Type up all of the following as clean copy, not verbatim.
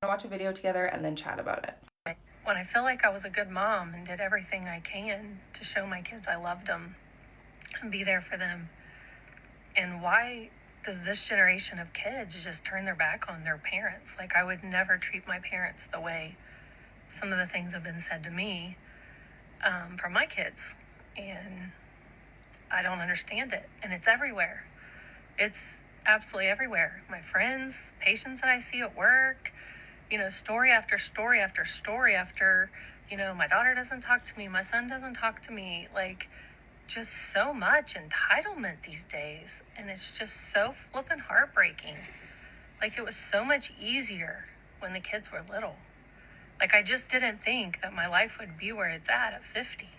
Watch a video together and then chat about it. When I feel like I was a good mom and did everything I can to show my kids I loved them and be there for them. And why does this generation of kids just turn their back on their parents? Like, I would never treat my parents the way some of the things have been said to me from my kids. And I don't understand it. And it's everywhere. It's absolutely everywhere. My friends, patients that I see at work, story after story after story after, my daughter doesn't talk to me, my son doesn't talk to me. Like, just so much entitlement these days. And it's just so flippin' heartbreaking. Like, it was so much easier when the kids were little. Like, I just didn't think that my life would be where it's at 50.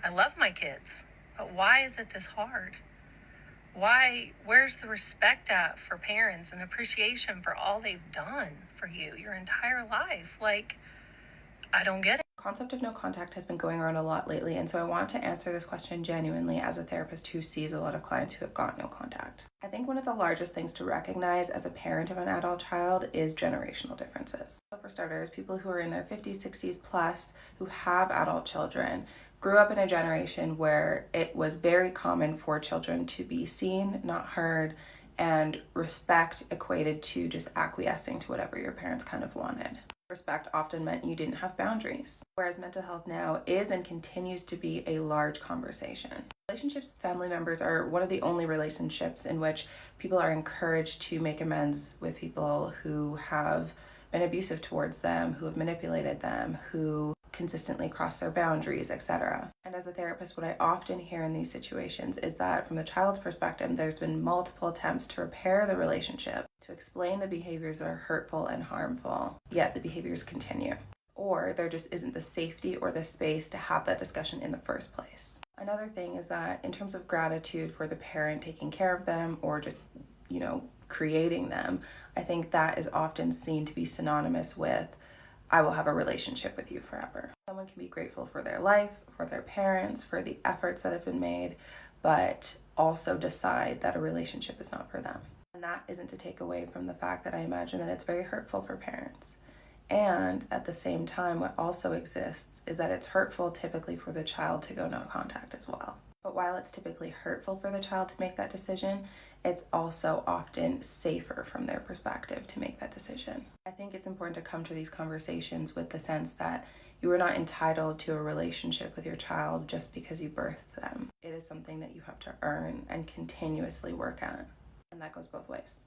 I love my kids, but why is it this hard? Where's the respect at for parents and appreciation for all they've done for you your entire life? Like, I don't get it. Concept of no contact has been going around a lot lately, and so I want to answer this question genuinely as a therapist who sees a lot of clients who have got no contact. I think one of the largest things to recognize as a parent of an adult child is generational differences. So for starters, people who are in their 50s, 60s plus who have adult children grew up in a generation where it was very common for children to be seen, not heard, and respect equated to just acquiescing to whatever your parents kind of wanted. Respect often meant you didn't have boundaries, whereas mental health now is and continues to be a large conversation. Relationships with family members are one of the only relationships in which people are encouraged to make amends with people who have been abusive towards them, who have manipulated them, who consistently cross their boundaries, etc. And as a therapist, what I often hear in these situations is that from the child's perspective, there's been multiple attempts to repair the relationship, to explain the behaviors that are hurtful and harmful, yet the behaviors continue. Or there just isn't the safety or the space to have that discussion in the first place. Another thing is that in terms of gratitude for the parent taking care of them or just, creating them, I think that is often seen to be synonymous with I will have a relationship with you forever. Someone can be grateful for their life, for their parents, for the efforts that have been made, but also decide that a relationship is not for them. And that isn't to take away from the fact that I imagine that it's very hurtful for parents. And at the same time, what also exists is that it's hurtful typically for the child to go no contact as well. But while it's typically hurtful for the child to make that decision, it's also often safer from their perspective to make that decision. I think it's important to come to these conversations with the sense that you are not entitled to a relationship with your child just because you birthed them. It is something that you have to earn and continuously work at. And that goes both ways.